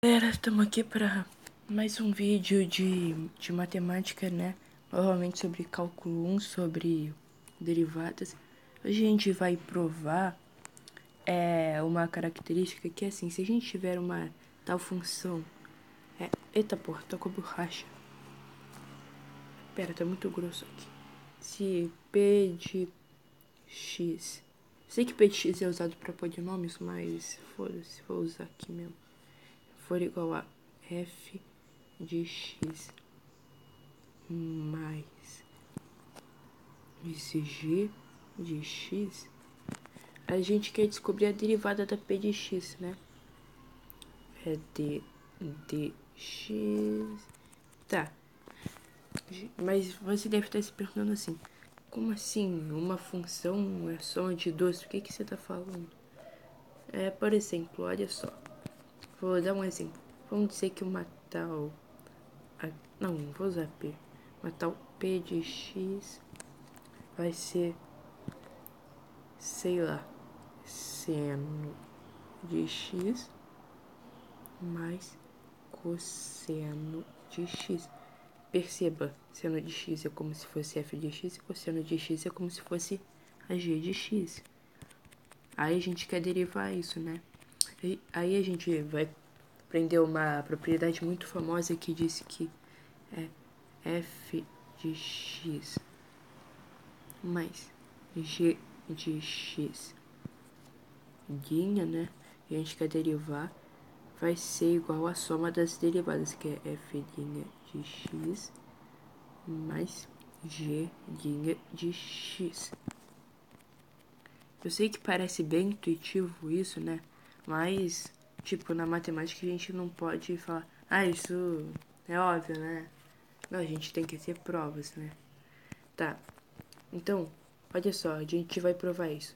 Galera, estamos aqui para mais um vídeo de matemática, né? Novamente sobre cálculo 1, sobre derivadas. Hoje a gente vai provar uma característica que é assim, se a gente tiver uma tal função... Eita porra, tô com a borracha. Pera, tá muito grosso aqui. Se P de x... Sei que P de x é usado para polinômios, mas foda-se, vou usar aqui mesmo. For igual a f de x mais esse g de x, a gente quer descobrir a derivada da p de x, né? É d de x. Tá. Mas você deve estar se perguntando assim: como assim? Uma função é soma de duas? O que você está falando? Por exemplo, olha só. Vou dar um exemplo. Vamos dizer que uma tal. Não, vou usar p. Uma tal p de x vai ser, sei lá, seno de x mais cosseno de x. Perceba, seno de x é como se fosse f de x e cosseno de x é como se fosse a g de x. Aí a gente quer derivar isso, né? Aí a gente vai aprender uma propriedade muito famosa que diz que é f de x mais g de x guinha, né? E a gente quer derivar, vai ser igual à soma das derivadas, que é f' de x mais g' de x. Eu sei que parece bem intuitivo isso, né? Mas, tipo, na matemática a gente não pode falar, isso é óbvio, né? Não, a gente tem que ter provas, né? Tá, então, olha só, a gente vai provar isso.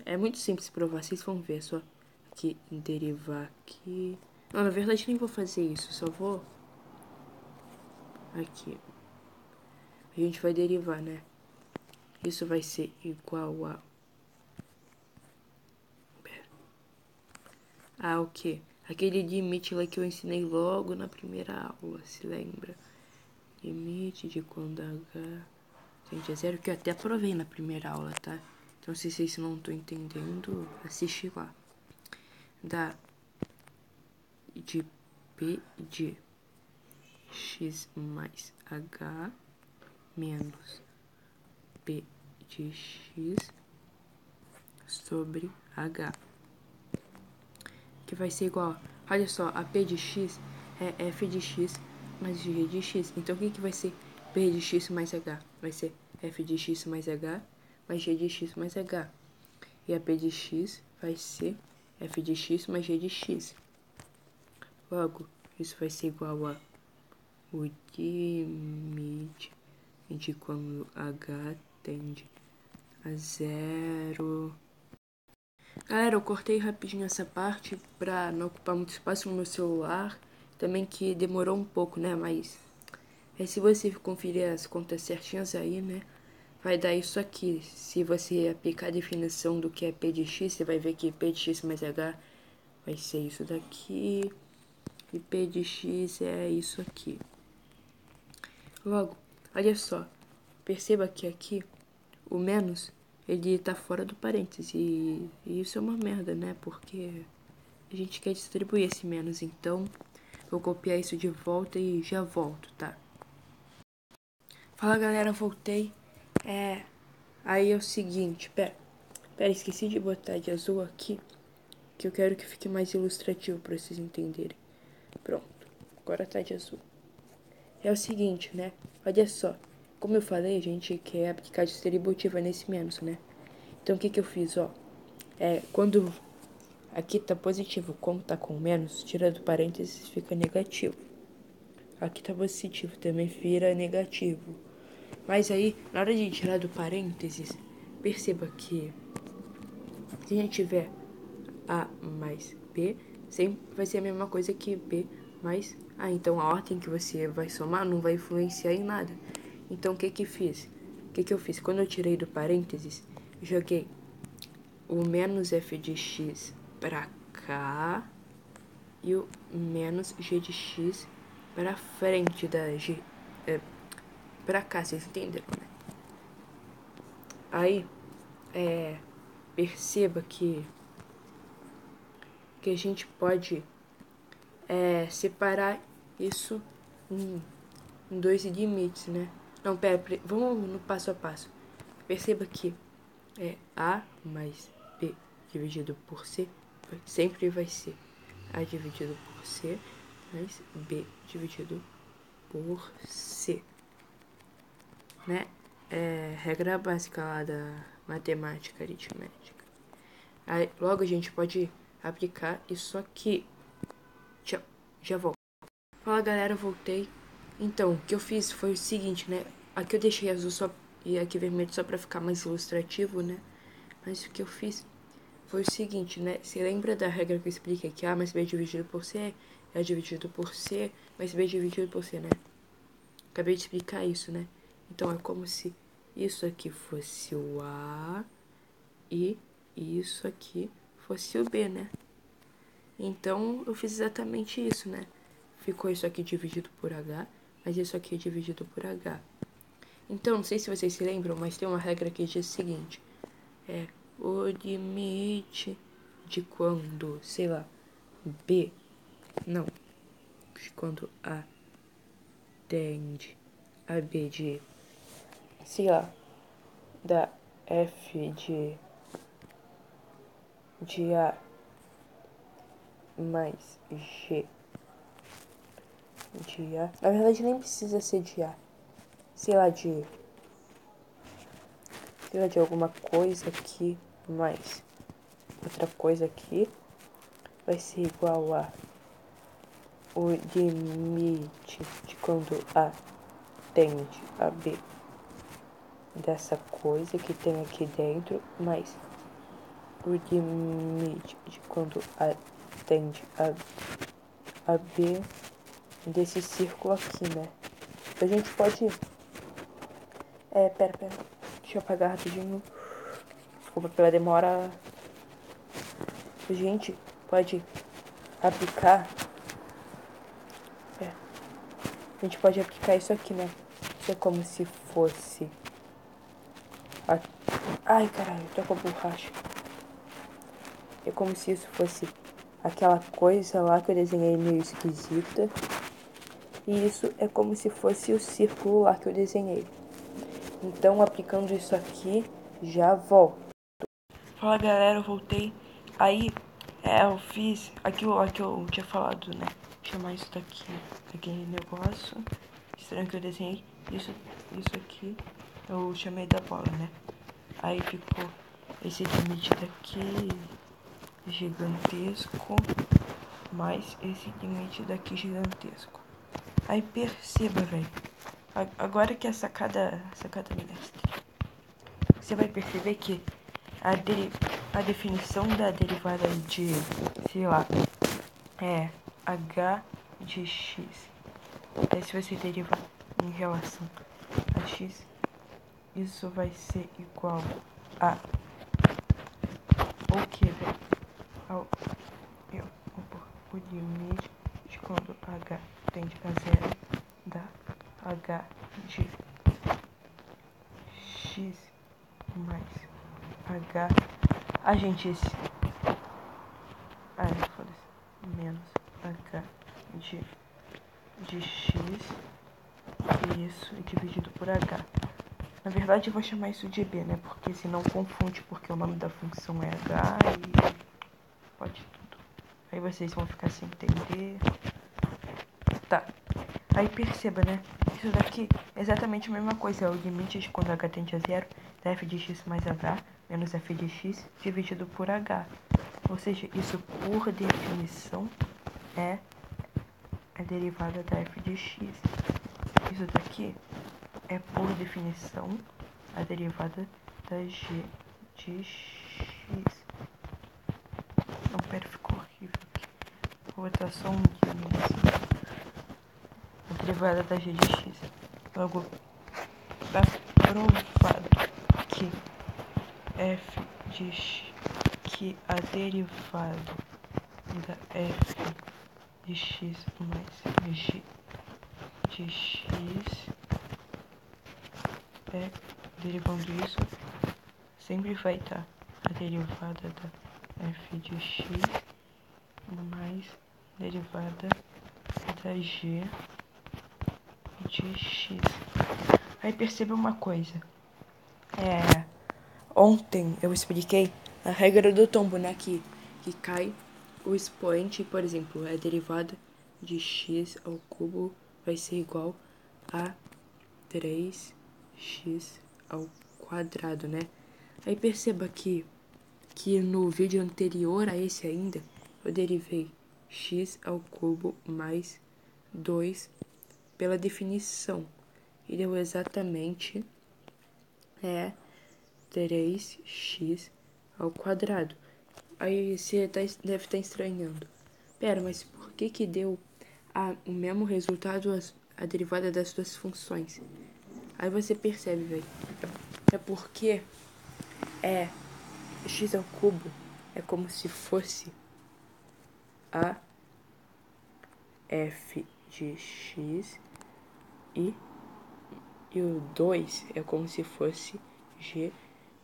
É muito simples provar, vocês vão ver, só que derivar aqui... Não, na verdade nem vou fazer isso, só vou... Aqui. A gente vai derivar, né? Isso vai ser igual a... o quê? Aquele limite lá que eu ensinei logo na primeira aula, se lembra? Limite de quando h... Gente, é zero, que eu até provei na primeira aula, tá? Então se vocês não estão entendendo, assiste lá. Dá de p de x mais h menos p de x sobre h, que vai ser igual, olha só, a p de x é f de x mais g de x. Então o que vai ser p de x mais h? Vai ser f de x mais h mais g de x mais h. E a p de x vai ser f de x mais g de x. Logo, isso vai ser igual a o limite de quando h tende a zero. Galera, eu cortei rapidinho essa parte pra não ocupar muito espaço no meu celular. Também que demorou um pouco, né? Mas se você conferir as contas certinhas aí, né? Vai dar isso aqui. Se você aplicar a definição do que é p de x, você vai ver que p de x mais h vai ser isso daqui. E p de x é isso aqui. Logo, olha só. Perceba que aqui o menos, ele tá fora do parêntese. E isso é uma merda, né? Porque a gente quer distribuir esse menos. Então, vou copiar isso de volta e já volto, tá? Fala, galera, voltei. Aí é o seguinte, pera, esqueci de botar de azul aqui, que eu quero que fique mais ilustrativo pra vocês entenderem. Pronto, agora tá de azul. É o seguinte, né? Olha só, como eu falei, a gente quer aplicar distributiva nesse menos, né? Então o que eu fiz, ó? Quando aqui tá positivo, como tá com menos, tira do parênteses, fica negativo. Aqui tá positivo, também vira negativo. Mas aí, na hora de tirar do parênteses, perceba que se a gente tiver A mais B, sempre vai ser a mesma coisa que B mais A. Então a ordem que você vai somar não vai influenciar em nada. Então o que fiz? O que eu fiz? Quando eu tirei do parênteses, joguei o menos f de x pra cá e o menos g de x para frente da g, para cá, vocês entenderam, né? Aí, perceba que a gente pode separar isso em dois limites, né? Não, pera, vamos no passo a passo. Perceba que A mais B dividido por C sempre vai ser A dividido por C mais B dividido por C, né? Regra básica lá da matemática aritmética. Aí, logo a gente pode aplicar isso aqui. Tchau, já volto. Fala galera, eu voltei. Então, o que eu fiz foi o seguinte, né? Aqui eu deixei azul só e aqui vermelho só pra ficar mais ilustrativo, né? Mas o que eu fiz foi o seguinte, né? Você lembra da regra que eu expliquei que A mais B dividido por C é dividido por C mais B dividido por C, né? Acabei de explicar isso, né? Então é como se isso aqui fosse o A e isso aqui fosse o B, né? Então eu fiz exatamente isso, né? Ficou isso aqui dividido por H, mas isso aqui dividido por H. Então, não sei se vocês se lembram, mas tem uma regra que diz o seguinte. O limite de quando, sei lá, B, não, de quando A tende a B de, sei lá, da F de A mais G de A. Na verdade nem precisa ser de A. Sei lá, de alguma coisa aqui mais outra coisa aqui vai ser igual a o limite de quando A tende a B dessa coisa que tem aqui dentro, mais o limite de quando A tende a B desse círculo aqui, né? A gente pode... pera. Deixa eu apagar rapidinho. Desculpa pela demora. A gente pode aplicar... A gente pode aplicar isso aqui, né? Isso é como se fosse... Ai, caralho, tô com a borracha. É como se isso fosse aquela coisa lá que eu desenhei meio esquisita. E isso é como se fosse o círculo lá que eu desenhei. Então, aplicando isso aqui, já volto. Fala galera, eu voltei. Aí, eu fiz aquilo lá que eu tinha falado, né? Chamar isso daqui, aquele negócio estranho que eu desenhei. Isso aqui eu chamei da bola, né? Aí ficou esse limite daqui gigantesco, mais esse limite daqui gigantesco. Aí perceba, velho. Agora que é a sacada mestre. Você vai perceber que a definição da derivada de, sei lá, h de x. Aí se você derivar em relação a x, isso vai ser igual a o que, velho? O limite de quando h tende a zero dá h de x mais h. Gente, esse... foda-se. Menos h de x. E isso dividido por h. Na verdade, eu vou chamar isso de b, né? Porque senão confunde, porque o nome da função é h e pode tudo. Aí vocês vão ficar sem entender. Tá. Aí perceba, né? Isso daqui é exatamente a mesma coisa. É o limite de quando h tende a zero da f de x mais h menos f de x dividido por h. Ou seja, isso por definição é a derivada da f de x. Isso daqui é por definição a derivada da g de x. Não, pera, ficou horrível aqui. Vou botar só um limite. A derivada da g de x. Logo, tá provado que f de x, que a derivada da f de x mais g de x derivando isso, sempre vai estar a derivada da f de x mais derivada da g de x. Aí perceba uma coisa. Ontem eu expliquei a regra do tombo, né? Que cai o expoente, por exemplo, a derivada de x ao cubo vai ser igual a 3x ao quadrado, né? Aí perceba que no vídeo anterior a esse ainda, eu derivei x ao cubo mais 2 pela definição. E deu exatamente 3x ao quadrado. Aí você deve estar estranhando. Pera, mas por que deu o mesmo resultado a derivada das duas funções? Aí você percebe, velho. É porque x ao cubo é como se fosse a f de x e o 2 é como se fosse g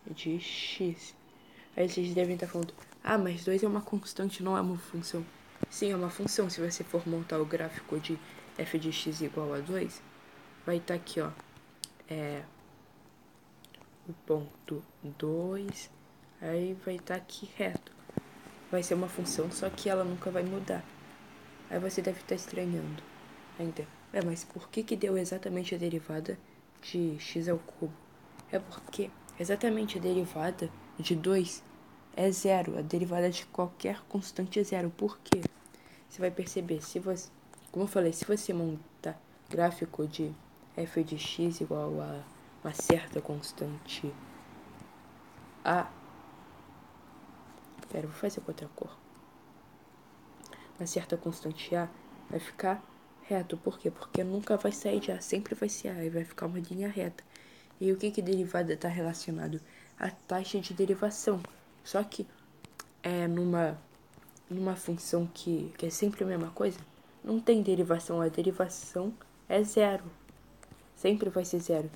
de x. Aí vocês devem estar falando, mas 2 é uma constante, não é uma função. Sim, é uma função. Se você for montar o gráfico de f de x igual a 2, vai estar aqui, ó. O ponto 2, aí vai estar aqui reto. Vai ser uma função, só que ela nunca vai mudar. Aí você deve estar estranhando ainda. Mas por que deu exatamente a derivada de x ao cubo? É porque exatamente a derivada de 2 é zero. A derivada de qualquer constante é zero. Por quê? Você vai perceber, como eu falei, se você montar gráfico de f de x igual a uma certa constante a... Pera, vou fazer com outra cor. Uma certa constante a vai ficar reto. Por quê? Porque nunca vai sair de a, sempre vai ser a e vai ficar uma linha reta. E o que derivada está relacionado? A taxa de derivação. Só que numa função que é sempre a mesma coisa, não tem derivação. A derivação é zero. Sempre vai ser zero.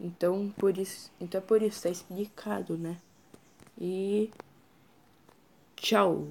Então é por isso, tá explicado, né? E tchau!